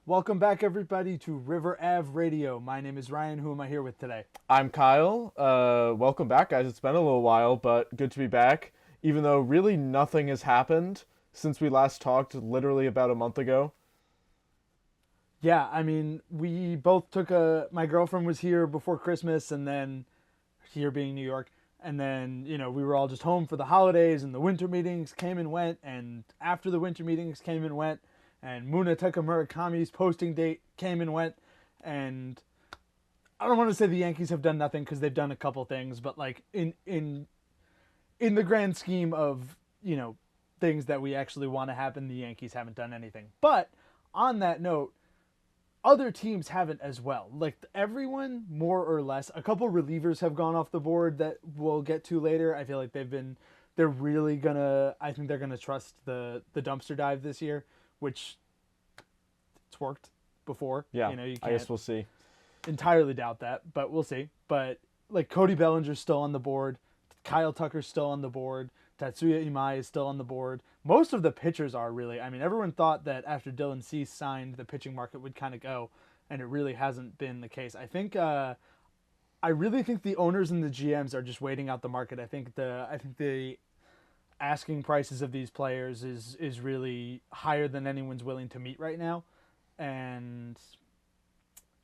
Welcome back, everybody, to River Ave Radio. My name is Ryan. Who am I here with today? I'm Kyle. Welcome back, guys. It's been a little while, but good to be back. Even though really nothing has happened since we last talked literally about a month ago. Yeah, I mean, we both took my girlfriend was here before Christmas, and then here being New York, and then, we were all just home for the holidays, and the winter meetings came and went, and after the winter meetings came and went, and Munetaka Murakami's posting date came and went, and I don't want to say the Yankees have done nothing because they've done a couple things, but like in the grand scheme of, things that we actually want to happen, the Yankees haven't done anything. But on that note, other teams haven't as well. Like everyone, more or less, a couple relievers have gone off the board that we'll get to later. I feel like they're really I think they're gonna trust the dumpster dive this year, which it's worked before. Yeah, You I guess we'll see. entirely doubt that, but we'll see. But like Cody Bellinger's still on the board, Kyle Tucker's still on the board, Tatsuya Imai is still on the board. Most of the pitchers are really. I mean, everyone thought that after Dylan Cease signed, the pitching market would kind of go, and it really hasn't been the case. I really think the owners and the GMs are just waiting out the market. I think the asking prices of these players is really higher than anyone's willing to meet right now, and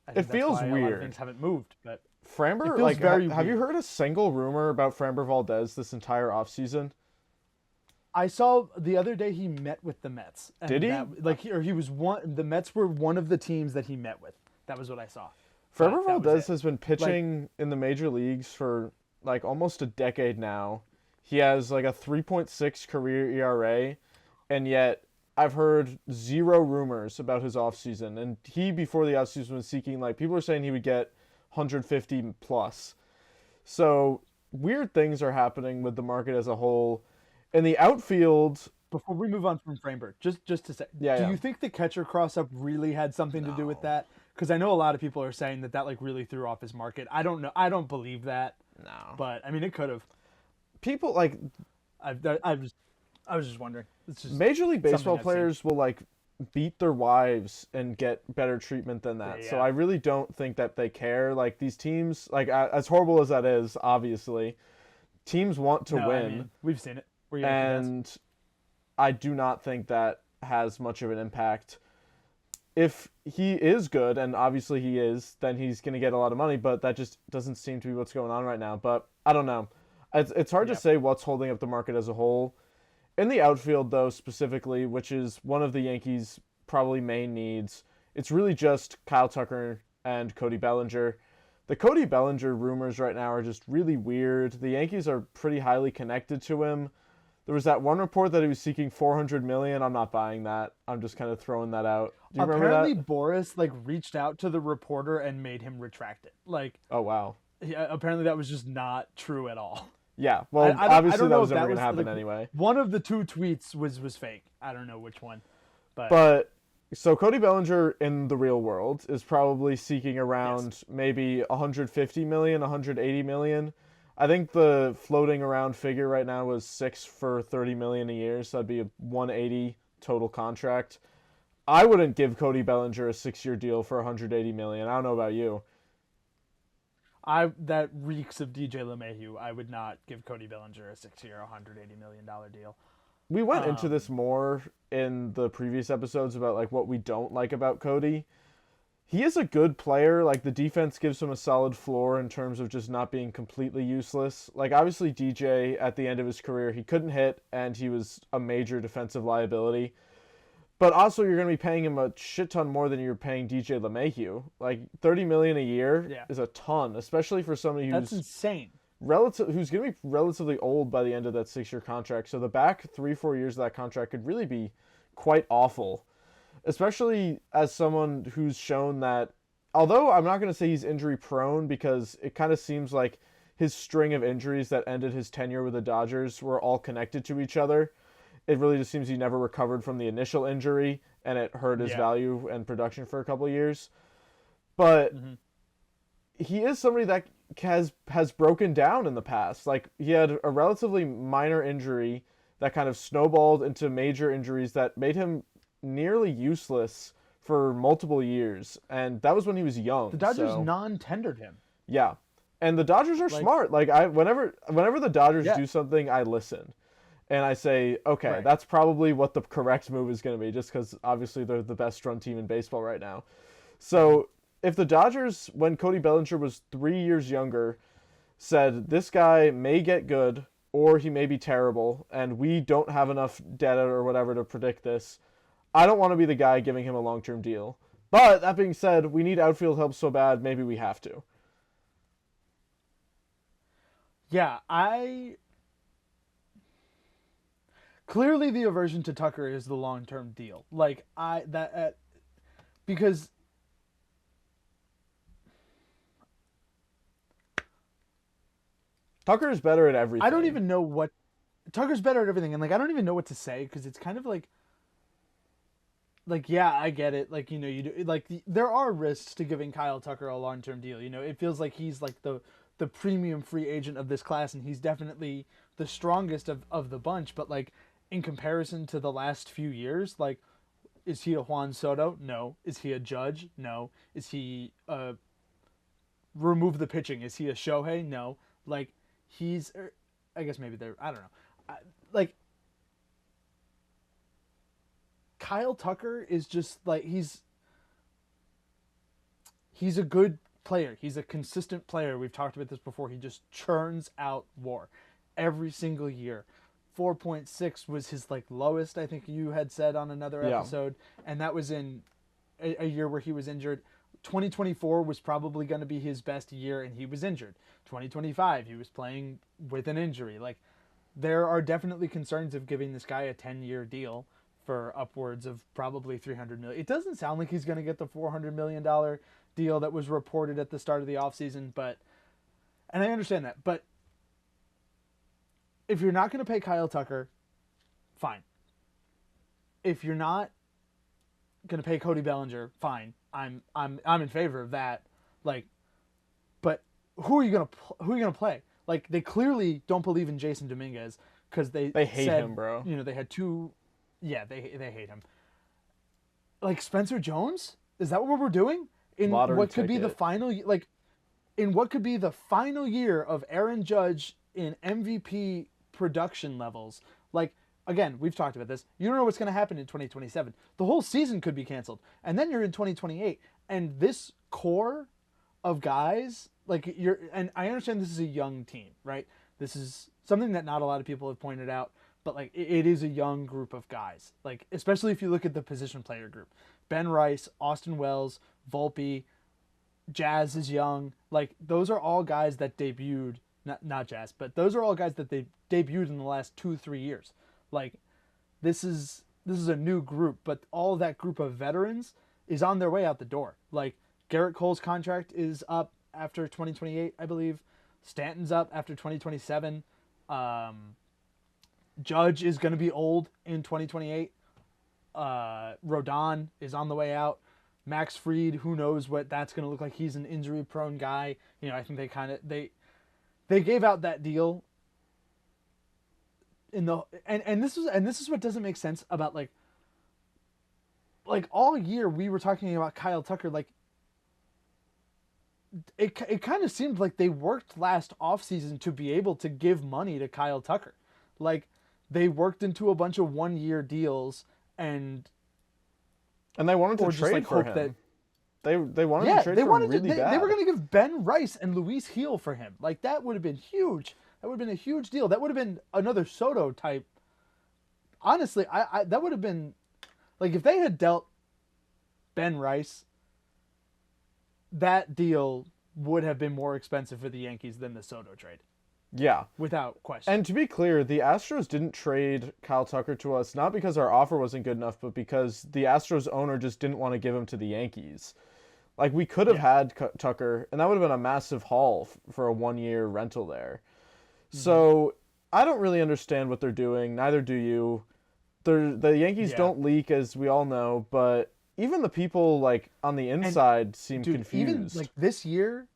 I think It feels that's why a lot of weird. things haven't moved. But Framber, it feels like, very have you weird. heard a single rumor about Framber Valdez this entire offseason? I saw the other day he met with the Mets. And Did he? He was one. The Mets were one of the teams that he met with. That was what I saw. Framber That was Valdez it. has been pitching in the major leagues for like almost a decade now. He has like a 3.6 career ERA, and yet I've heard zero rumors about his offseason. And he, before the offseason, was seeking, like, people are saying he would get 150 plus. So weird things are happening with the market as a whole. In the outfield, Before we move on from Framber, just to say, yeah, do yeah. you think the catcher cross up really had something to do with No. that? Because I know a lot of people are saying that like really threw off his market. I don't know. I don't believe that, No. but I mean it could have. People, like, I was just wondering. It's just Major League something Baseball I've seen. players will, like, beat their wives and get better treatment than that. So Yeah. I really don't think that they care. Like, these teams, like, as horrible as that is, obviously, teams want to No, win. I mean, we've seen it. We're Yankee fans. And I do not think that has much of an impact. If he is good, and obviously he is, then he's going to get a lot of money, but that just doesn't seem to be what's going on right now. But I don't know. It's hard to Yeah. say what's holding up the market as a whole. In the outfield, though, specifically, which is one of the Yankees' probably main needs, it's really just Kyle Tucker and Cody Bellinger. The Cody Bellinger rumors right now are just really weird. The Yankees are pretty highly connected to him. There was that one report that he was seeking 400 million. I'm not buying that. I'm just kind of throwing that out. Do you remember Apparently, that? Boris like reached out to the reporter and made him retract it. Like, Oh wow. apparently that was just not true at all. Yeah. Well, I obviously don't that know was if never that going was to happen like, anyway. one of the two tweets was fake. I don't know which one, but But so Cody Bellinger in the real world is probably seeking yes. around maybe 150 million, 180 million. I think the floating around figure right now was 6 for 30 million a year, so that'd be a 180 total contract. I wouldn't give Cody Bellinger a 6-year deal for 180 million. I don't know about you. That reeks of DJ LeMahieu. I would not give Cody Bellinger a 6-year, $180 million deal. We went into Um, this more in the previous episodes about like what we don't like about Cody. He is a good player. Like, the defense gives him a solid floor in terms of just not being completely useless. Like, obviously DJ at the end of his career, he couldn't hit and he was a major defensive liability. But also you're going to be paying him a shit ton more than you're paying DJ LeMahieu. Like, 30 million a year yeah, is a ton, especially for somebody that's who's insane. who's going to be relatively old by the end of that 6-year contract. So the back 3-4 years of that contract could really be quite awful, especially as someone who's shown that, although I'm not going to say he's injury prone, because it kind of seems like his string of injuries that ended his tenure with the Dodgers were all connected to each other. It really just seems he never recovered from the initial injury, and it hurt his Yeah. value and production for a couple of years. But hmm he is somebody that has broken down in the past. Like, he had a relatively minor injury that kind of snowballed into major injuries that made him nearly useless for multiple years, and that was when he was young. The Dodgers So non-tendered him. yeah, and the Dodgers are Like, smart. Like whenever the Dodgers yeah, do something, I listen, and I say, okay, right. that's probably what the correct move is going to be, just because obviously they're the best run team in baseball right now. So if the Dodgers, when Cody Bellinger was 3 years younger, said this guy may get good or he may be terrible, and we don't have enough data or whatever to predict this, I don't want to be the guy giving him a long-term deal. But that being said, we need outfield help so bad, maybe we have to. Yeah, clearly the aversion to Tucker is the long-term deal. Like because Tucker is better at everything. I don't even know what Tucker's better at everything, and like I don't even know what to say because it's kind of like yeah, I get it. Like you do like there are risks to giving Kyle Tucker a long-term deal. It feels like he's like the premium free agent of this class, and he's definitely the strongest of the bunch. But like in comparison to the last few years, like is he a Juan Soto? No. Is he a Judge? No. Is he remove the pitching? Is he a Shohei? No. Like he's I guess maybe they're I don't know. Like Kyle Tucker is just like he's a good player. He's a consistent player. We've talked about this before. He just churns out WAR every single year. 4.6 was his like lowest, I think you had said on another episode, and that was in a year where he was injured. 2024 was probably going to be his best year, and he was injured. 2025, he was playing with an injury. Like, there are definitely concerns of giving this guy a 10-year deal for upwards of probably $300 million. It doesn't sound like he's going to get the $400 million deal that was reported at the start of the offseason, and I understand that, but if you're not going to pay Kyle Tucker, fine. If you're not going to pay Cody Bellinger, fine. I'm in favor of that. Like, but who are you gonna play? Like, they clearly don't believe in Jason Dominguez because they hate said, him, bro. They had two. Yeah, they hate him. Like Spencer Jones, is that what we're doing in Lottery what could be the ticket. final in what could be the final year of Aaron Judge in MVP production levels? Like, again, we've talked about this. You don't know what's going to happen in 2027. The whole season could be canceled. And then you're in 2028. And this core of guys, and I understand this is a young team, right? This is something that not a lot of people have pointed out, but like it is a young group of guys. Like, especially if you look at the position player group. Ben Rice, Austin Wells, Volpe, Jazz is young. Like, those are all guys that debuted, not Jazz, but those are all guys that they debuted in the last 2-3 years. Like, this is a new group, but all that group of veterans is on their way out the door. Like, Garrett Cole's contract is up after 2028, I believe. Stanton's up after 2027. Judge is going to be old in 2028. Rodon is on the way out. Max Fried, who knows what that's going to look like. He's an injury-prone guy. I think they gave out that deal in the and this is what doesn't make sense about like all year we were talking about Kyle Tucker. Like, it kind of seemed like they worked last offseason to be able to give money to Kyle Tucker. Like, they worked into a bunch of 1-year deals and they wanted to trade for him. They wanted to trade for him really bad. They were going to give Ben Rice and Luis Gil for him. Like, that would have been huge. That would have been a huge deal. That would have been another Soto type. Honestly, I that would have been like if they had dealt Ben Rice, that deal would have been more expensive for the Yankees than the Soto trade. Yeah. Without question. And to be clear, the Astros didn't trade Kyle Tucker to us, not because our offer wasn't good enough, but because the Astros owner just didn't want to give him to the Yankees. Like, we could have had Tucker, and that would have been a massive haul for a 1-year rental there. Mm-hmm. So, I don't really understand what they're doing. Neither do you. The Yankees don't leak, as we all know, but even the people, like, on the inside seem confused. Even, like, this year,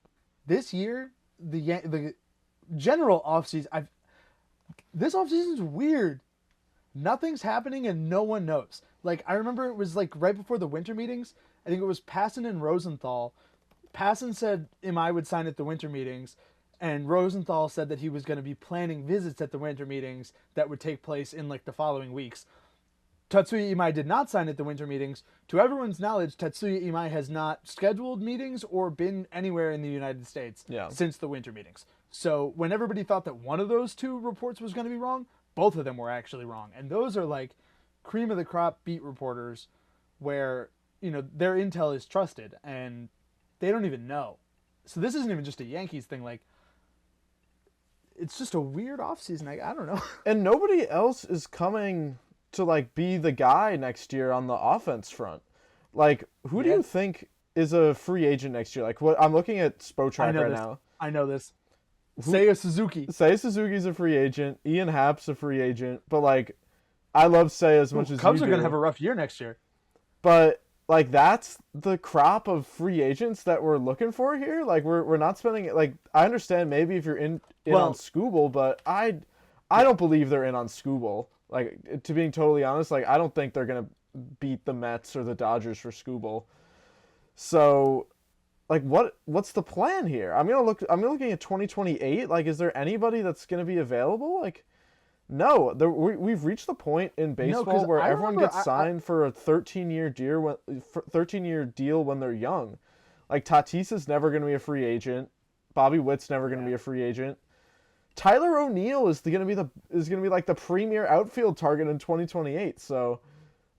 the general offseason, this offseason's weird. Nothing's happening and no one knows. Like, I remember it was like right before the winter meetings, I think it was Passan and Rosenthal. Passan said Imai would sign at the winter meetings, and Rosenthal said that he was going to be planning visits at the winter meetings that would take place in like the following weeks. Tatsuya Imai did not sign at the winter meetings. To everyone's knowledge, Tatsuya Imai has not scheduled meetings or been anywhere in the United States since the winter meetings. So when everybody thought that one of those two reports was going to be wrong, both of them were actually wrong. And those are like cream of the crop beat reporters where, their intel is trusted and they don't even know. So this isn't even just a Yankees thing. Like, it's just a weird offseason. I don't know. And nobody else is coming to like be the guy next year on the offense front. Like, who do you think is a free agent next year? Like, what I'm looking at Spotrac right now. I know this. Seiya Suzuki. Seiya Suzuki's a free agent. Ian Happ's a free agent. But like, I love Seiya as much as Cubs you are do. going to have a rough year next year. But like, that's the crop of free agents that we're looking for here. Like, we're not spending, like, I understand maybe if you're in on Skubal, but I don't believe they're in on Skubal. Like, to being totally honest, like, I don't think they're gonna beat the Mets or the Dodgers for Skubal. So, like, what's the plan here? I'm looking at 2028. Like, is there anybody that's gonna be available? Like, no. We've reached the point in baseball where everyone gets signed for a 13-year deal when they're young. Like, Tatis is never gonna be a free agent. Bobby Witt's never gonna be a free agent. Tyler O'Neill is gonna be like the premier outfield target in 2028. So,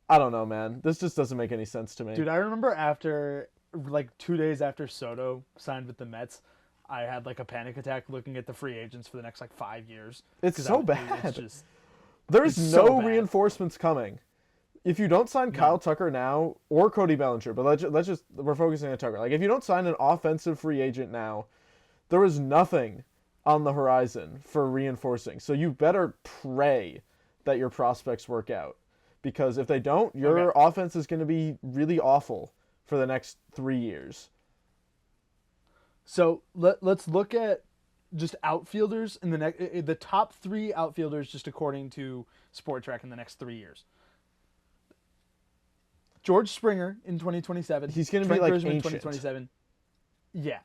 I don't know, man. This just doesn't make any sense to me. Dude, I remember after like 2 days after Soto signed with the Mets, I had like a panic attack looking at the free agents for the next like 5 years. It's so bad. It's just, There's no reinforcements coming. If you don't sign Kyle Tucker now or Cody Bellinger, but we're focusing on Tucker. Like, if you don't sign an offensive free agent now, there is nothing on the horizon for reinforcing. So you better pray that your prospects work out, because if they don't, your offense is going to be really awful for the next 3 years. So let's look at just outfielders in the top 3 outfielders just according to Spotrac in the next 3 years. George Springer in 2027. He's going to be like ancient. In 2027. Yeah.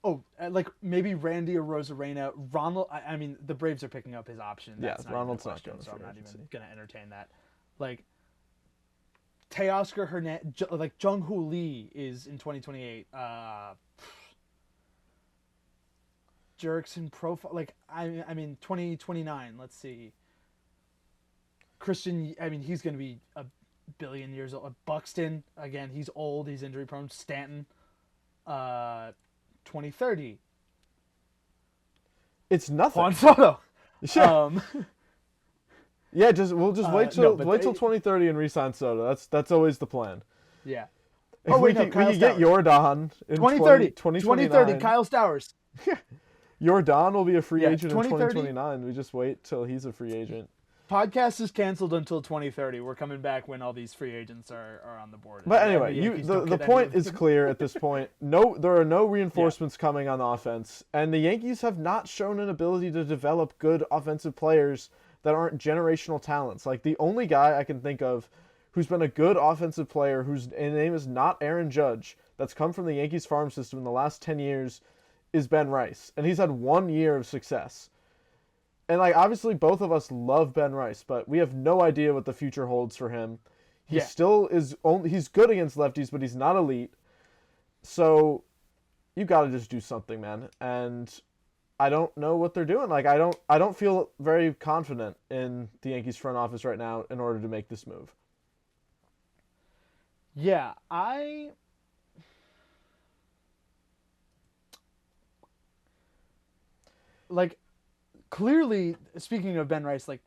Oh, like maybe Randy Arozarena. Ronald. I mean, the Braves are picking up his option. That's Ronald's not going, so I'm not even going to entertain that. Like, Teoscar Hernandez, like Jung Hoo Lee is in 2028. Jerickson Profile. Like, I mean, 2029. Let's see. Christian. I mean, he's going to be a billion years old. Buxton, again, he's old. He's injury prone. Stanton. 2030. It's nothing. Juan Soto. Yeah. We'll just wait till 2030 and re-sign Soto. That's always the plan. Yeah. We can get Yordan in 2030. 2030. Kyle Stowers. Yordan will be a free agent in 2029. We just wait till he's a free agent. Podcast is canceled until 2030. We're coming back when all these free agents are on the board. But anyway, the point is clear at this point. There are no reinforcements coming on offense, and the Yankees have not shown an ability to develop good offensive players that aren't generational talents. Like, the only guy I can think of who's been a good offensive player, whose name is not Aaron Judge, that's come from the Yankees farm system in the last 10 years, is Ben Rice, and he's had 1 year of success. And, like, obviously both of us love Ben Rice, but we have no idea what the future holds for him. He still is he's good against lefties, but he's not elite. So you got to just do something, man. And I don't know what they're doing. Like, I don't feel very confident in the Yankees front office right now in order to make this move. Yeah, like, clearly, speaking of Ben Rice, like,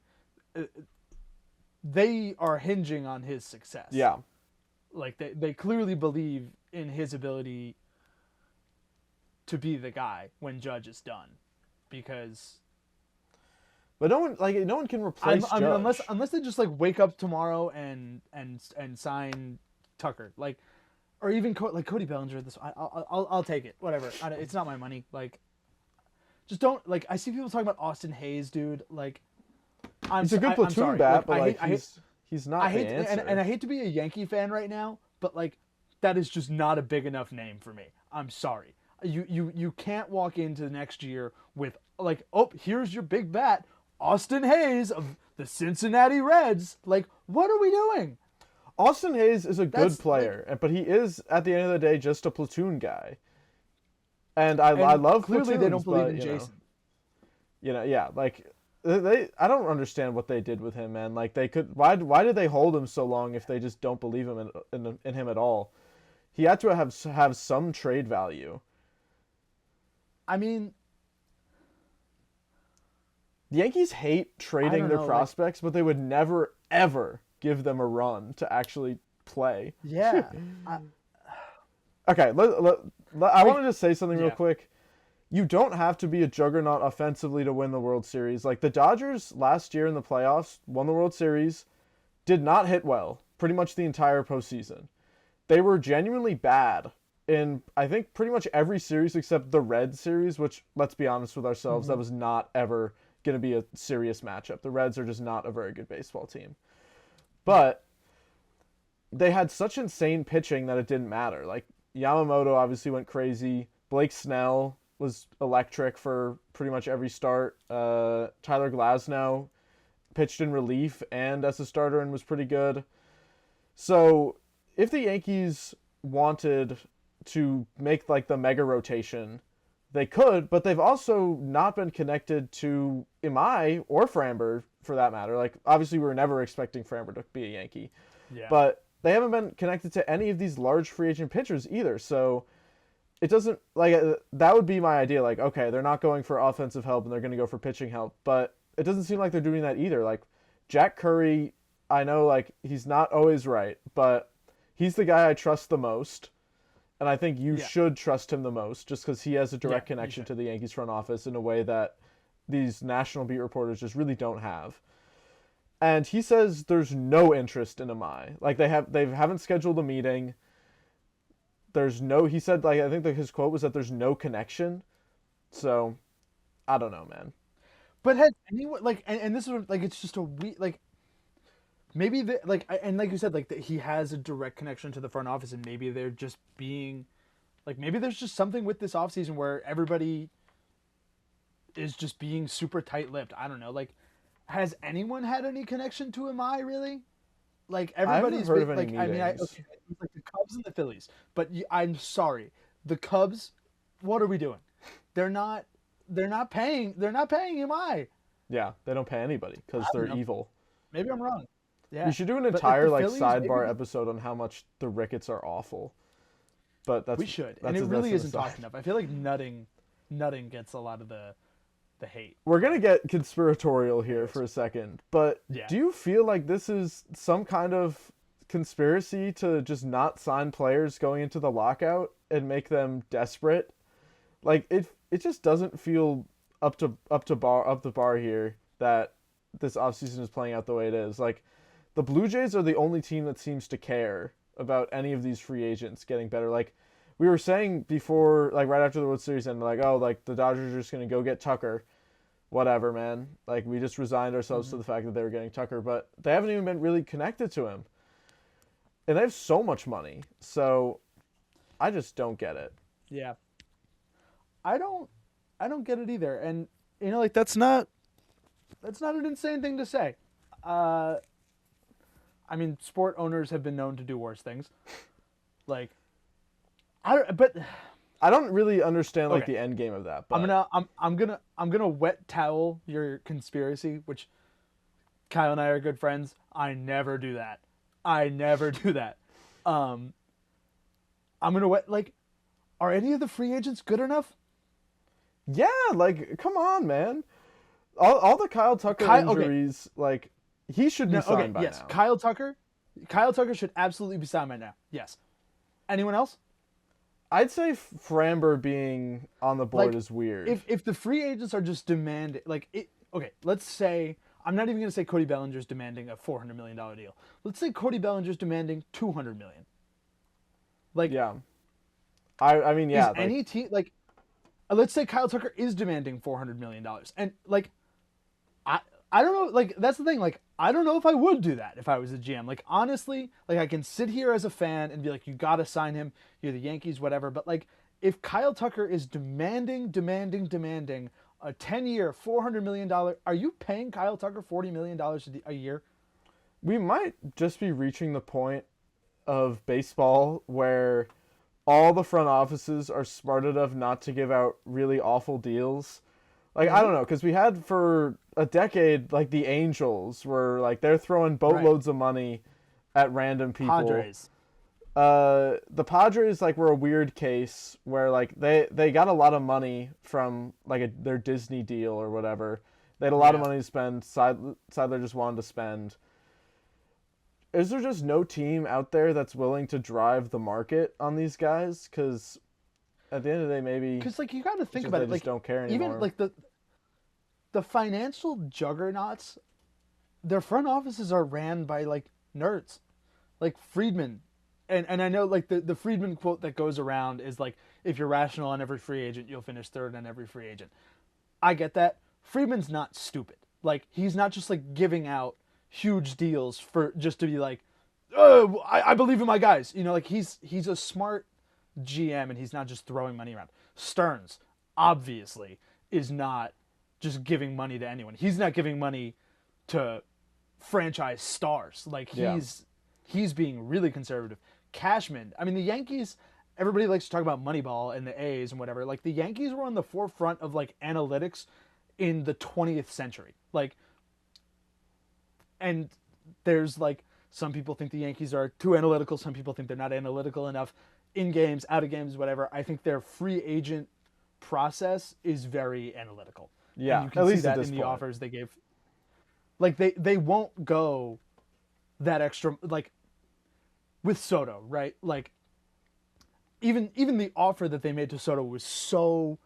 they are hinging on his success. Yeah. Like, they clearly believe in his ability to be the guy when Judge is done, because. But no one can replace Judge. I mean, unless they just like wake up tomorrow and sign Tucker, like, or even Cody Bellinger. I'll take it. Whatever. It's not my money. Like, just don't, like, I see people talking about Austin Hayes, dude. Like, he's a good platoon bat, but he's not the answer. And I hate to be a Yankee fan right now, but like, that is just not a big enough name for me. I'm sorry. You can't walk into the next year with like, oh, here's your big bat, Austin Hayes of the Cincinnati Reds. Like, what are we doing? Austin Hayes is a good That's player, like, but he is at the end of the day just a platoon guy. And I and love clearly platoons, they don't believe but in Jason. yeah, like they I don't understand what they did with him, man. Like they could why did they hold him so long if they just don't believe him in him at all? He had to have some trade value. I mean, The Yankees hate I trading don't their know. Like, prospects, but they would never ever give them a run to actually play. yeah, Okay, I like, want to just say something real yeah, quick. You don't have to be a juggernaut offensively to win the World Series. Like the Dodgers last year in the playoffs won the World Series, did not hit well pretty much the entire postseason. They were genuinely bad in I think pretty much every series except the Reds series, which let's be honest with ourselves, that mm-hmm. was not ever going to be a serious matchup. The Reds are just not a very good baseball team. Yeah, But they had such insane pitching that it didn't matter. Like Yamamoto obviously went crazy. Blake Snell was electric for pretty much every start. Tyler Glasnow pitched in relief and as a starter and was pretty good. So if the Yankees wanted to make like the mega rotation, they could, but they've also not been connected to Imai or Framber for that matter. Like obviously we were never expecting Framber to be a Yankee, yeah, but they haven't been connected to any of these large free agent pitchers either. So it doesn't like that would be my idea. Like okay, they're not going for offensive help and they're going to go for pitching help, but it doesn't seem like they're doing that either. Like Jack Curry, I know like he's not always right, but he's the guy I trust the most. And I think you yeah, should trust him the most just because he has a yeah. direct You connection should. to the Yankees front office in a way that these national beat reporters just really don't have. And he says there's no interest in Amai. Like they haven't scheduled a meeting. There's no he said like I think that his quote was that there's no connection. So I don't know, man. But has anyone like, and this is like, it's just a we like maybe the like, and like you said, like that he has a direct connection to the front office, and maybe they're just being like, maybe there's just something with this offseason where everybody is just being super tight-lipped. I don't know. Like, has anyone had any connection to Am I really? Like I haven't everybody's heard been of any like, I mean, meetings. okay, it's like the Cubs and the Phillies, but I'm sorry, the Cubs. What are we doing? They're not. They're not paying. They're not paying Am I? Yeah, they don't pay anybody I because don't they're know. evil. Maybe I'm wrong. We Yeah, should do an but like the entire like Phillies, maybe sidebar episode on how much the Ricketts are awful. But we should. And that's it that's really an isn't aside. talked enough. I feel like nutting gets a lot of the hate. We're gonna get conspiratorial here Anyways, for a second, but yeah. do you feel like this is some kind of conspiracy to just not sign players going into the lockout and make them desperate? Like it just doesn't feel up the bar here that this offseason is playing out the way it is. Like the Blue Jays are the only team that seems to care about any of these free agents getting better. Like we were saying before, like right after the World Series, and like, oh, like the Dodgers are just gonna go get Tucker. Whatever, man. Like we just resigned ourselves to Mm-hmm. the fact that they were getting Tucker, but they haven't even been really connected to him, and they have so much money. So I just don't get it. Yeah. I don't. I don't get it either. And like that's not an insane thing to say. Uh, I mean, sport owners have been known to do worse things. Like, but I don't really understand like okay. the end game of that, I'm but gonna I'm gonna wet towel your conspiracy, which Kyle and I are good friends. I never do that. I never do that. Um, I'm gonna wet like, are any of the free agents good enough? yeah, like come on, man. All the Kyle Tucker Okay, injuries, like he should be no, okay, signed by yes, now. Kyle Tucker. Kyle Tucker should absolutely be signed by now. Yes. Anyone else? I'd say Framber being on the board Like, is weird. if the free agents are just demanding, like it. Okay, let's say I'm not even gonna say Cody Bellinger's demanding a $400 million deal. Let's say Cody Bellinger's demanding $200 million. Like, Yeah, I mean is yeah, like any team let's say Kyle Tucker is demanding $400 million, and like, I I don't know. Like, that's the thing. Like, I don't know if I would do that if I was a GM. Like, honestly, like, I can sit here as a fan and be like, you got to sign him. You're the Yankees, whatever. But, like, if Kyle Tucker is demanding a 10-year, $400 million, are you paying Kyle Tucker $40 million a year? We might just be reaching the point of baseball where all the front offices are smart enough not to give out really awful deals. Like, I Mm-hmm. don't know, because we had for a decade, like, the Angels were, like, they're throwing Right. boatloads of money at random people. Padres. The Padres, like, were a weird case where, like, they got a lot of money from, like, their Disney deal or whatever. They had a lot of Yeah. money to spend. Seidler just wanted to spend. Is there just no team out there that's willing to drive the market on these guys? Because at the end of the day, maybe Because, like, you got to it's think just about they it. just Like, don't care even, anymore. like, the financial juggernauts, their front offices are ran by, like, nerds. Like Friedman, and I know like the Friedman quote that goes around is like, if you're rational on every free agent, you'll finish third on every free agent. I get that. Friedman's not stupid. Like, he's not just like giving out huge deals for just to be like, oh, I believe in my guys. You know, like he's a smart GM and he's not just throwing money around. Stearns obviously is not just giving money to anyone. He's not giving money to franchise stars. Like Yeah. he's being really conservative. Cashman, I mean the Yankees, everybody likes to talk about Moneyball and the A's and whatever. Like the Yankees were on the forefront of like analytics in the 20th century. Like, and there's like some people think the Yankees are too analytical, some people think they're not analytical enough in games, out of games, whatever. I think their free agent process is very analytical. And Yeah, you at can see least at that this in the point. offers they gave. Like they won't go that extra like with Soto, right? Like even the offer that they made to Soto was so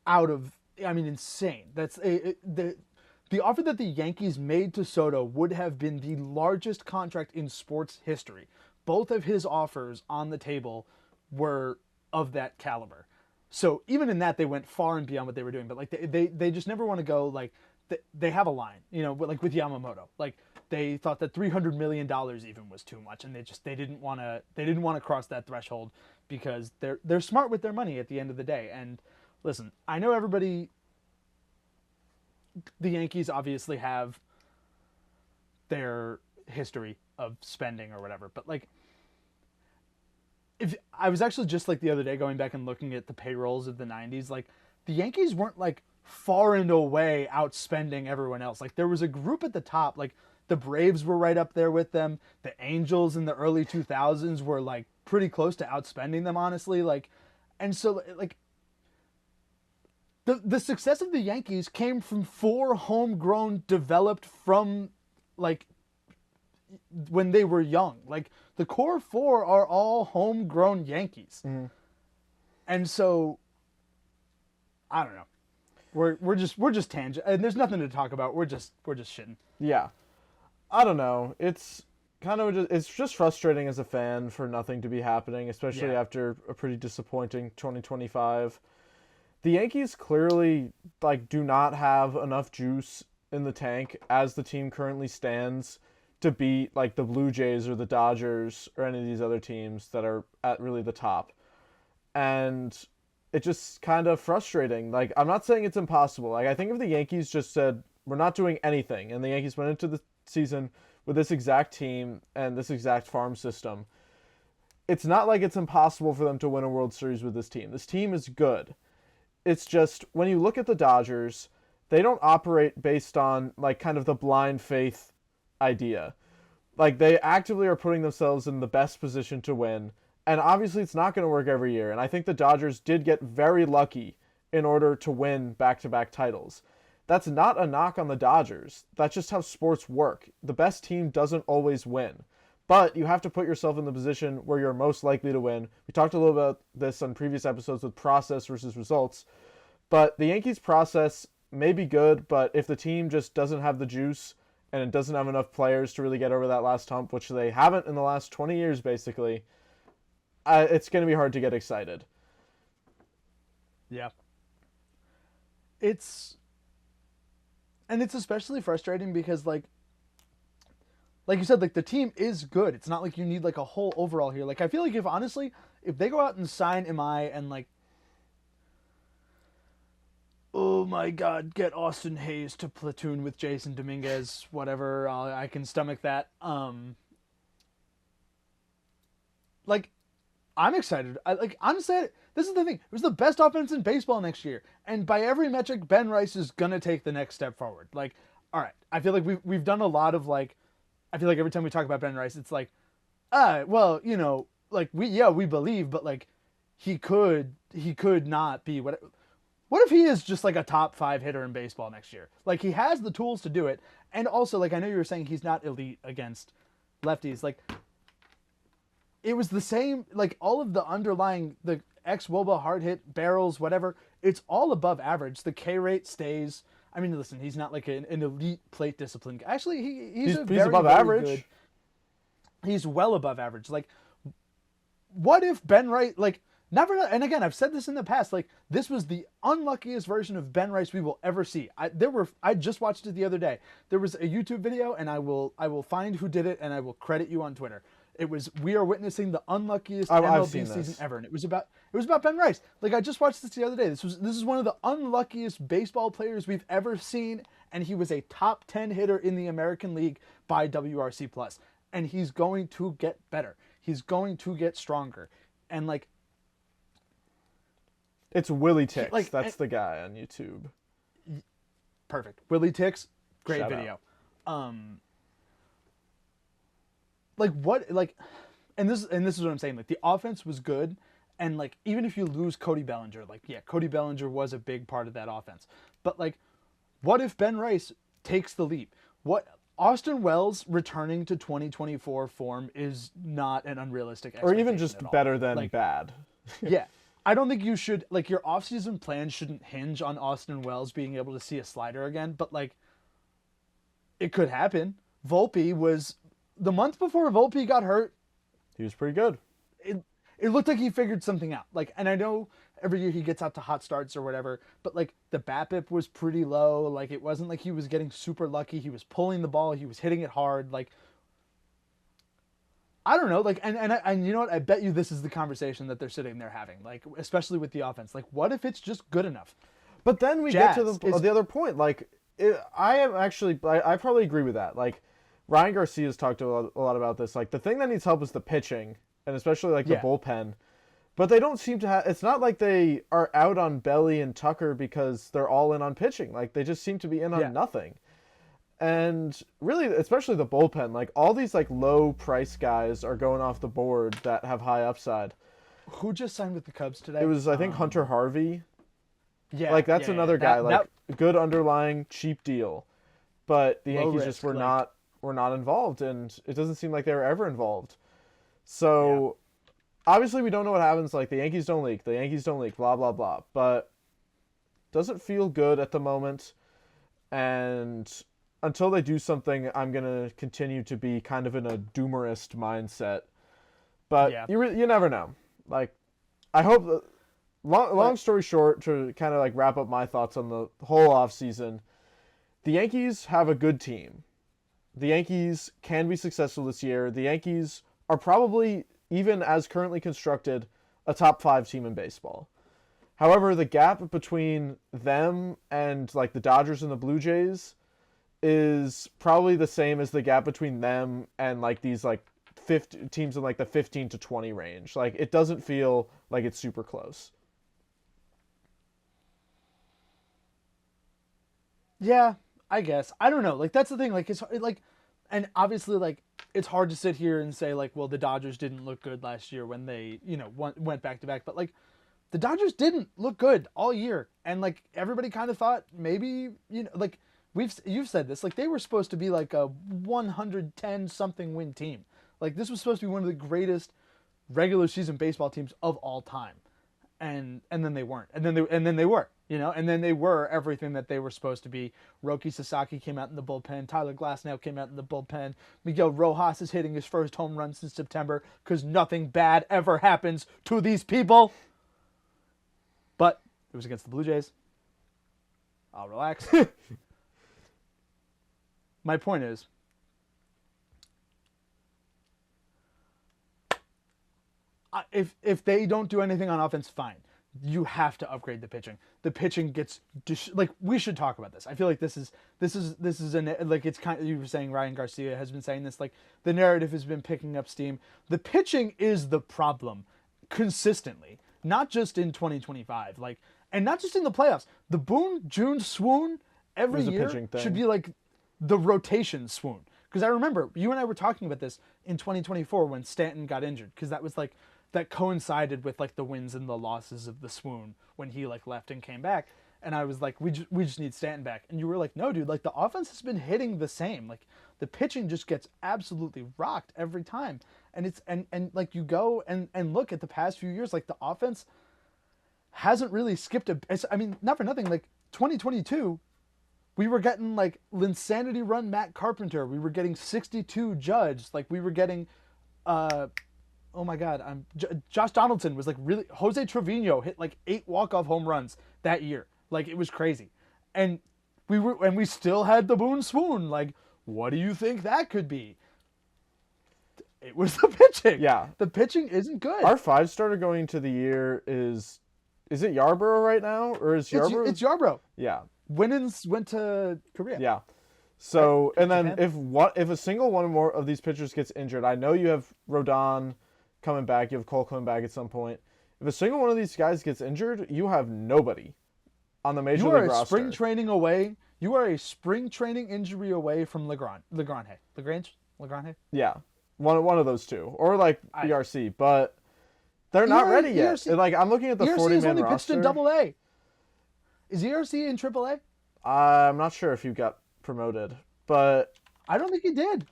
out of, I mean, insane. The offer that the Yankees made to Soto would have been the largest contract in sports history. Both of his offers on the table were of that caliber. So even in that, they went far and beyond what they were doing. But like they just never want to go like they have a line, you know, like with Yamamoto. Like they thought that $300 million even was too much, and they didn't want to cross that threshold because they're smart with their money at the end of the day. And listen, I know everybody. The Yankees obviously have their history of spending or whatever, but like if I was actually just like the other day going back and looking at the payrolls of the 90s, like the Yankees weren't like far and away outspending everyone else. Like there was a group at the top, like the Braves were right up there with them. The Angels in the early 2000s were like pretty close to outspending them, honestly. Like, and so like the success of the Yankees came from four homegrown, developed from like when they were young. Like the core four are all homegrown Yankees, Mhm. and so I don't know. We're just tangent, and there's nothing to talk about. We're just shitting. Yeah, I don't know. It's kind of it's just frustrating as a fan for nothing to be happening, especially Yeah, after a pretty disappointing 2025. The Yankees clearly like do not have enough juice in the tank as the team currently stands to beat like the Blue Jays or the Dodgers or any of these other teams that are at really the top. And it's just kind of frustrating. Like I'm not saying it's impossible. Like I think if the Yankees just said we're not doing anything and the Yankees went into the season with this exact team and this exact farm system, it's not like it's impossible for them to win a World Series with this team. This team is good. It's just when you look at the Dodgers, they don't operate based on like kind of the blind faith idea. Like they actively are putting themselves in the best position to win. And obviously it's not going to work every year. And I think the Dodgers did get very lucky in order to win back-to-back titles. That's not a knock on the Dodgers. That's just how sports work. The best team doesn't always win. But you have to put yourself in the position where you're most likely to win. We talked a little about this on previous episodes with process versus results. But the Yankees' process may be good, but if the team just doesn't have the juice and it doesn't have enough players to really get over that last hump, which they haven't in the last 20 years, basically, it's going to be hard to get excited. yeah. It's And it's especially frustrating because like you said, like the team is good. It's not like you need like a whole overall here. Like I feel like if honestly, if they go out and sign Am I and like, oh my God, get Austin Hayes to platoon with Jason Dominguez, whatever, I can stomach that. Like I'm excited. Like honestly, this is the thing. It was the best offense in baseball next year, and by every metric, Ben Rice is gonna take the next step forward. Like, all right, I feel like we've done a lot of like, I feel like every time we talk about Ben Rice, it's like, well, like we believe, but like he could not be what. What if he is just like a top 5 hitter in baseball next year? Like he has the tools to do it, and also like I know you were saying he's not elite against lefties. Like it was the same, like all of the underlying, the ex-Woba hard hit, barrels, whatever, it's all above average. The K rate stays. I mean, listen, he's not like an elite plate discipline. Actually, he's above very average. good. He's well above average. Like, what if Ben Rice, like, never, and again, I've said this in the past, like, this was the unluckiest version of Ben Rice we will ever see. I just watched it the other day. There was a YouTube video, and I will find who did it, and I will credit you on Twitter. It was, we are witnessing the unluckiest MLB season ever, and it was about Ben Rice. Like I just watched this the other day. This is one of the unluckiest baseball players we've ever seen, and he was a top 10 hitter in the American League by WRC plus, and he's going to get better. He's going to get stronger, and like it's Willie Tix. Like that's the guy on YouTube. Perfect, Willie Tix, great Shout video. Out. Like what, like, and this is what I'm saying. Like the offense was good, and like even if you lose Cody Bellinger, like yeah, Cody Bellinger was a big part of that offense. But like, what if Ben Rice takes the leap? What Austin Wells returning to 2024 form is not an unrealistic expectation, or even just better than like, bad. Yeah, I don't think you should, like, your offseason plan shouldn't hinge on Austin Wells being able to see a slider again. But like, it could happen. Volpe was. The month before Volpe got hurt, he was pretty good. It looked like he figured something out. Like, and I know every year he gets out to hot starts or whatever, but like the BABIP was pretty low. Like it wasn't like he was getting super lucky. He was pulling the ball. He was hitting it hard. Like I don't know. Like and you know what? I bet you this is the conversation that they're sitting there having. Like especially with the offense. Like what if it's just good enough? But then we get to the other point. Like I probably agree with that. Like. Ryan Garcia's talked a lot about this. Like, the thing that needs help is the pitching, and especially, like, the bullpen. But they don't seem to have... It's not like they are out on Belly and Tucker because they're all in on pitching. Like, they just seem to be in on nothing. And really, especially the bullpen, like, all these, like, low-price guys are going off the board that have high upside. Who just signed with the Cubs today? It was, I think, Hunter Harvey. Yeah. Like, that's another guy. Like, good underlying, cheap deal. But the Yankees just were not involved, and it doesn't seem like they were ever involved. So obviously we don't know what happens. Like the Yankees don't leak, blah blah blah, but doesn't feel good at the moment. And until they do something, I'm gonna continue to be kind of in a doomerist mindset. But you never know. Like I hope that, long story short, to kind of like wrap up my thoughts on the whole offseason, the Yankees have a good team. The Yankees can be successful this year. The Yankees are probably, even as currently constructed, a top 5 team in baseball. However, the gap between them and like the Dodgers and the Blue Jays is probably the same as the gap between them and like these like teams in like the 15 to 20 range. Like it doesn't feel like it's super close. Yeah. I guess. I don't know. Like, that's the thing. Like, it's like, and obviously, like, it's hard to sit here and say, like, well, the Dodgers didn't look good last year when they, went back to back. But, like, the Dodgers didn't look good all year. And, like, everybody kind of thought maybe, like, you've said this, like, they were supposed to be, like, a 110-something win team. Like, this was supposed to be one of the greatest regular season baseball teams of all time. And then they weren't. And then they were. And then they were everything that they were supposed to be. Roki Sasaki came out in the bullpen. Tyler Glasnow came out in the bullpen. Miguel Rojas is hitting his first home run since September because nothing bad ever happens to these people. But it was against the Blue Jays. I'll relax. My point is, if they don't do anything on offense, fine. You have to upgrade the pitching. The pitching gets like, we should talk about this. I feel like this is like, it's kind of, you were saying Ryan Garcia has been saying this, like the narrative has been picking up steam. The pitching is the problem consistently, not just in 2025, like, and not just in the playoffs. The Boone June swoon every year should be like the rotation swoon. Because I remember you and I were talking about this in 2024 when Stanton got injured, because that was like, that coincided with like the wins and the losses of the swoon when he like left and came back. And I was like, we just need Stanton back. And you were like, no, dude, like the offense has been hitting the same. Like the pitching just gets absolutely rocked every time. And it's, and like you go and look at the past few years, like the offense hasn't really skipped I mean, not for nothing, like 2022, we were getting like Linsanity run Matt Carpenter. We were getting 62 Judge. Like we were getting, oh my God, Josh Donaldson was like really, Jose Trevino hit like 8 walk-off home runs that year. Like it was crazy. And we still had the Boone swoon. Like, what do you think that could be? It was the pitching. Yeah. The pitching isn't good. Our 5-starter going into the year is it Yarbrough right now? Or is Yarbrough? It's Yarbrough. Yeah. Winans went to Korea. Yeah. So, and then if a single one more of these pitchers gets injured, I know you have Rodon coming back, you have Cole coming back at some point. If a single one of these guys gets injured, you have nobody on the major league roster. You are a spring training injury away from Lagrange. Yeah, one of those two, or like ERC, but they're not ready yet. ERC, like I'm looking at the 40-man roster. ERC has only pitched in Double-A. Is ERC in Triple-A? I'm not sure if you got promoted, but I don't think he did.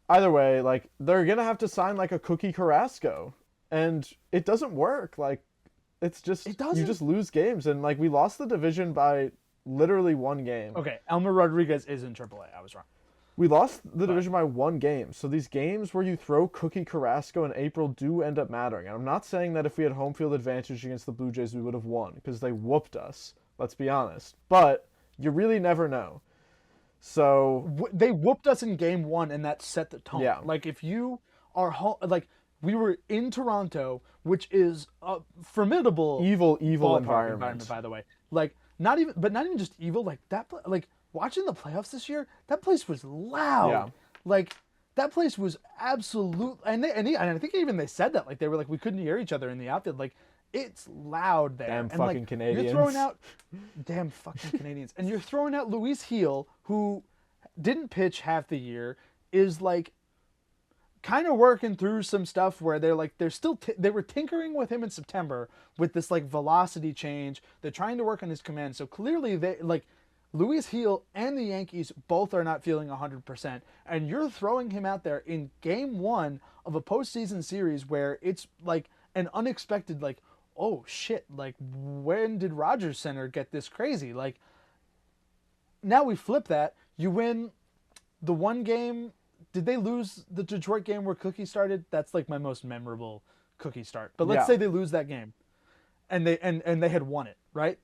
Either way, like they're gonna have to sign like a Cookie Carrasco, and it doesn't work. Like it's just you just lose games, and like we lost the division by literally 1 game. Okay, Elmer Rodriguez is in AAA. I was wrong. We lost the division by 1 game, so these games where you throw Cookie Carrasco in April do end up mattering. And I'm not saying that if we had home field advantage against the Blue Jays we would have won, because they whooped us. Let's be honest, but you really never know. So they whooped us in game 1, and that set the tone. Yeah. Like if you are like we were in Toronto, which is a formidable, evil environment. By the way, like not even just evil. Like that. Like watching the playoffs this year, that place was loud. Yeah. Like that place was absolute. And I think even they said that. Like they were like, we couldn't hear each other in the outfield. Like it's loud there. Damn fucking Canadians. You're throwing out damn fucking Canadians. And you're throwing out Luis Heel, who didn't pitch half the year, is like kind of working through some stuff where they're like, they were tinkering with him in September with this like velocity change. They're trying to work on his command. So clearly they like Luis Heel and the Yankees both are not feeling 100%. And you're throwing him out there in game 1 of a postseason series where it's like an unexpected, like, oh shit, like when did Rogers Center get this crazy? Like now we flip that. You win the 1 game. Did they lose the Detroit game where Cookie started? That's like my most memorable Cookie start. But let's say they lose that game and they had won it, right?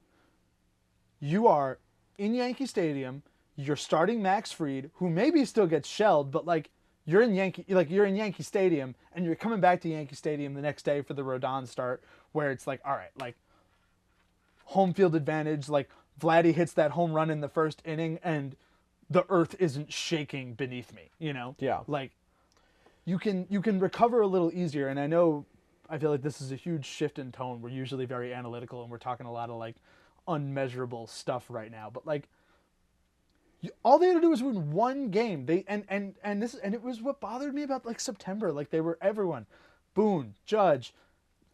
You are in Yankee Stadium, you're starting Max Fried, who maybe still gets shelled, but like you're in Yankee Stadium and you're coming back to Yankee Stadium the next day for the Rodon start, where it's like, all right, like home field advantage, like Vladdy hits that home run in the first inning and the earth isn't shaking beneath me, you know? Yeah. Like you can recover a little easier. And I feel like this is a huge shift in tone. We're usually very analytical and we're talking a lot of like unmeasurable stuff right now, but like all they had to do was win 1 game. And it was what bothered me about like September. Like they were everyone, Boone, Judge.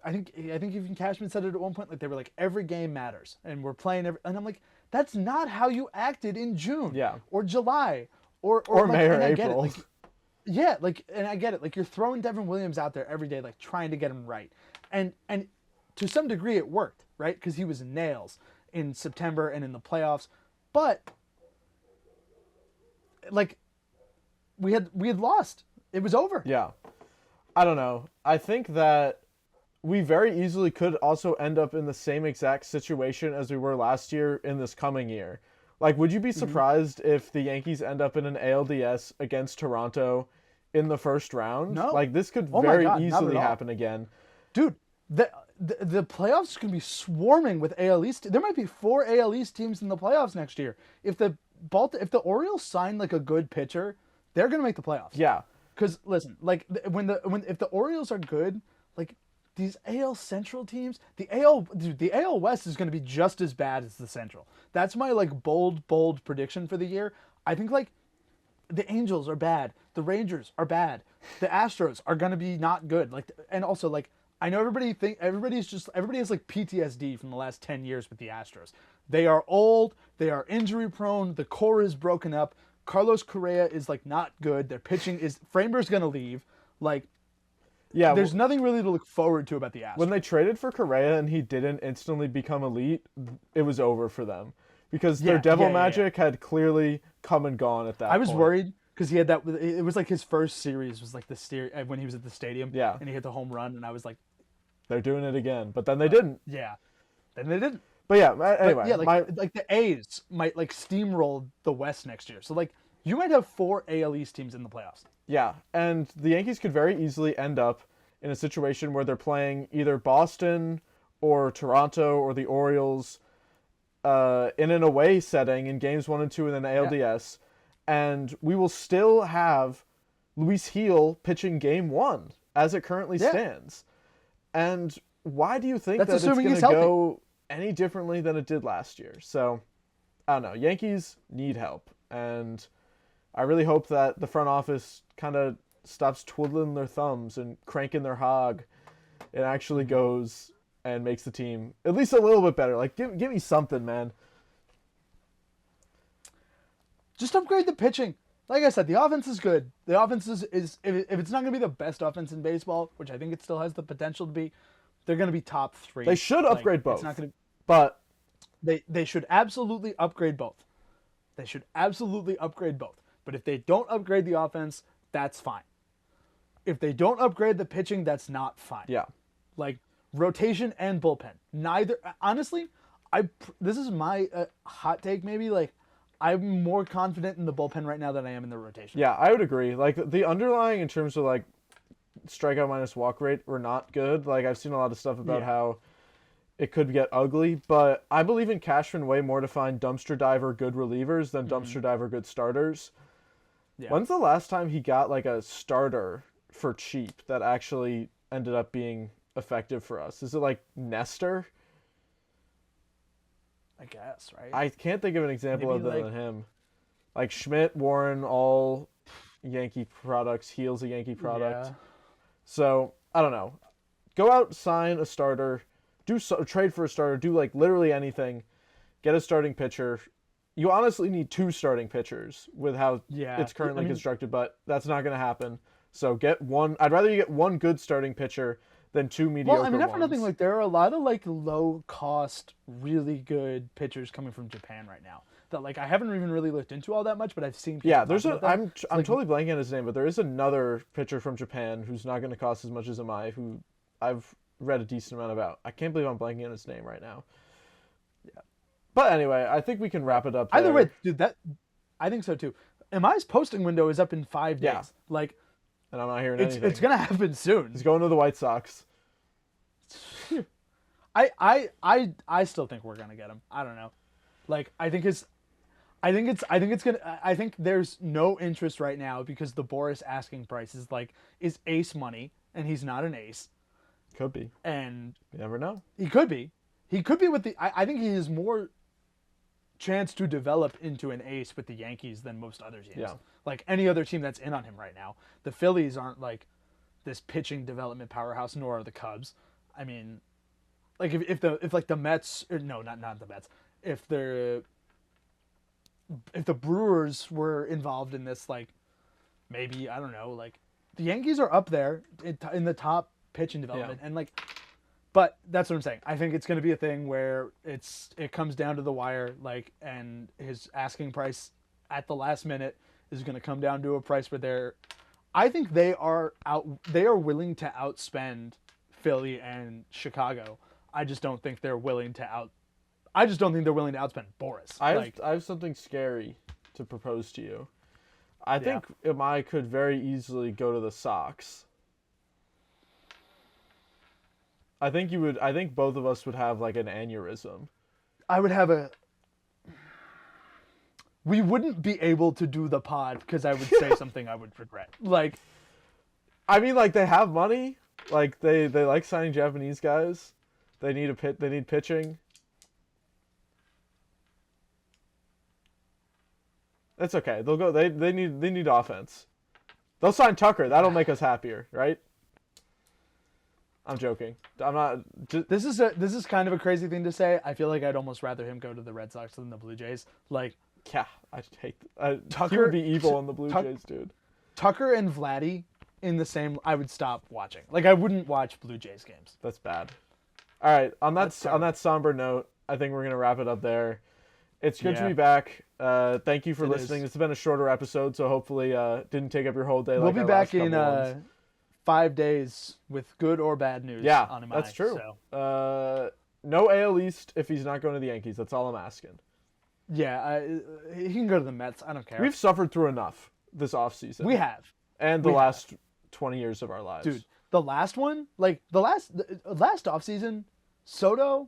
I think even Cashman said it at one point. Like they were like, every game matters, and we're playing and I'm like, that's not how you acted in June, or July, or like, May or April. Like, yeah, like, and I get it. Like you're throwing Devin Williams out there every day, like trying to get him right, and to some degree it worked, right? Because he was nails in September and in the playoffs, but like we had lost. It was over. Yeah. I don't know. I think that we very easily could also end up in the same exact situation as we were last year in this coming year, Like, would you be surprised if the Yankees end up in an ALDS against Toronto in the first round? No. Like, this could Oh my very God, not at easily all. happen again. Dude, the playoffs can be swarming with AL East. There might be 4 AL East teams in the playoffs next year. If the Orioles sign like a good pitcher, they're gonna make the playoffs. Yeah. Because listen, like if the Orioles are good, like these AL Central teams, the AL West is gonna be just as bad as the Central. That's my like bold prediction for the year. I think like the Angels are bad. The Rangers are bad. The Astros are gonna be not good. Like, and also like I know everybody has like PTSD from the last 10 years with the Astros. They are old. They are injury prone. The core is broken up. Carlos Correa is like not good. Their pitching is Framber's gonna leave. Like, Yeah. there's nothing really to look forward to about the Astros. When they traded for Correa and he didn't instantly become elite, it was over for them. Because their devil magic had clearly come and gone at that I was point. worried because he had that. It was like his first series was like when he was at the stadium. Yeah. And he hit the home run, and I was like, They're doing it again. But then they didn't. yeah. Then they didn't. But yeah, anyway. But yeah, like the A's might like steamroll the West next year. So like you might have 4 AL East teams in the playoffs. Yeah, and the Yankees could very easily end up in a situation where they're playing either Boston or Toronto or the Orioles in an away setting in games 1 and 2 in an ALDS, and we will still have Luis Gil pitching game 1 as it currently stands. And why do you think that it's going to go any differently than it did last year? So, I don't know. Yankees need help, and I really hope that the front office kind of stops twiddling their thumbs and cranking their hog. It actually goes and makes the team at least a little bit better. Like, give me something, man. Just upgrade the pitching. Like I said, the offense is good. The offense is if it's not going to be the best offense in baseball, which I think it still has the potential to be, they're going to be top 3. They should upgrade both. It's not going to. But they should absolutely upgrade both. They should absolutely upgrade both. But if they don't upgrade the offense, that's fine. If they don't upgrade the pitching, that's not fine. yeah. Like rotation and bullpen. Neither. Honestly, this is my hot take. Maybe like I'm more confident in the bullpen right now than I am in the rotation. Yeah, I would agree. Like the underlying in terms of like strikeout minus walk rate were not good. Like I've seen a lot of stuff about how it could get ugly, but I believe in Cashman way more to find dumpster diver good relievers than dumpster diver good starters. Yeah. When's the last time he got like a starter for cheap that actually ended up being effective for us? Is it like Nestor? I guess, right? I can't think of an example Maybe other than him. Like Schmidt, Warren, all Yankee products. Heal's a Yankee product. Yeah. So, I don't know. Go out, sign a starter, trade for a starter, do like literally anything. Get a starting pitcher. You honestly need 2 starting pitchers with how it's currently constructed, but that's not going to happen. So get one. I'd rather you get 1 good starting pitcher than 2 mediocre ones. Not for nothing. Like there are a lot of like low cost, really good pitchers coming from Japan right now. That like I haven't even really looked into all that much, but I've seen. People I'm totally blanking on his name, but there is another pitcher from Japan who's not going to cost as much as I, who I've read a decent amount about. I can't believe I'm blanking on his name right now. Yeah. But anyway, I think we can wrap it up there. Either way, dude, I think so too. MI's posting window is up in 5 days. Yeah. Like, and I'm not hearing anything. It's gonna happen soon. He's going to the White Sox. I still think we're gonna get him. I don't know. Like, I think there's no interest right now because the Boris asking price is ace money, and he's not an ace. Could be. And you never know. He could be. He could be with the. I think he has more chance to develop into an ace with the Yankees than most other teams. Yeah. Like any other team that's in on him right now. The Phillies aren't like this pitching development powerhouse, nor are the Cubs. I mean, like if the Mets, or no, not the Mets. If the Brewers were involved in this, like maybe, I don't know, like the Yankees are up there in the top pitching development, and like. But that's what I'm saying. I think it's going to be a thing where it comes down to the wire, like, and his asking price at the last minute is going to come down to a price where I think they are willing to outspend Philly and Chicago. I just don't think they're willing to I just don't think they're willing to outspend Boris. I have something scary to propose to you. I think Imai could very easily go to the Sox. I think you would. I think both of us would have like an aneurysm. I would have a. We wouldn't be able to do the pod because I would say something I would regret. Like, I mean, like they have money. Like they like signing Japanese guys. They need They need pitching. It's okay. They'll go. They need offense. They'll sign Tucker. That'll make us happier, right? I'm joking. I'm not. this is kind of a crazy thing to say. I feel like I'd almost rather him go to the Red Sox than the Blue Jays. Like, yeah, I hate. Tucker He would be evil on the Blue Jays, dude. Tucker and Vladdy in the same. I would stop watching. Like, I wouldn't watch Blue Jays games. That's bad. All right. On that somber note, I think we're gonna wrap it up there. It's good to be back. Thank you for listening. This has been a shorter episode, so hopefully didn't take up your whole day. We'll be back in 5 days with good or bad news. Yeah, on Imai, that's true. So. No AL East if he's not going to the Yankees. That's all I'm asking. Yeah, he can go to the Mets. I don't care. We've suffered through enough this offseason. We have. And the last 20 years of our lives. Dude, the last one, like the last offseason, Soto,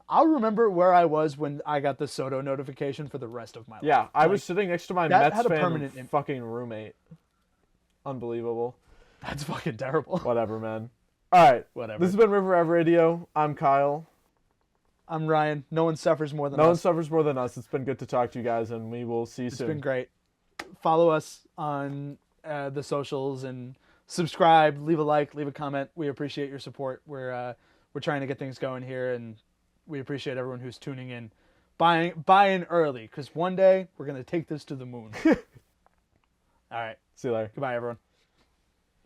I'll remember where I was when I got the Soto notification for the rest of my life. Yeah, I was sitting next to my Mets had a fan permanent fucking roommate. Unbelievable. That's fucking terrible. Whatever, man. All right. Whatever. This has been River Ave Radio. I'm Kyle. I'm Ryan. No one suffers more than us. No one suffers more than us. It's been good to talk to you guys, and we will see you soon. It's been great. Follow us on the socials and subscribe. Leave a like. Leave a comment. We appreciate your support. We're trying to get things going here, and we appreciate everyone who's tuning in, buying early, because one day we're gonna take this to the moon. All right. See you later. Goodbye, everyone.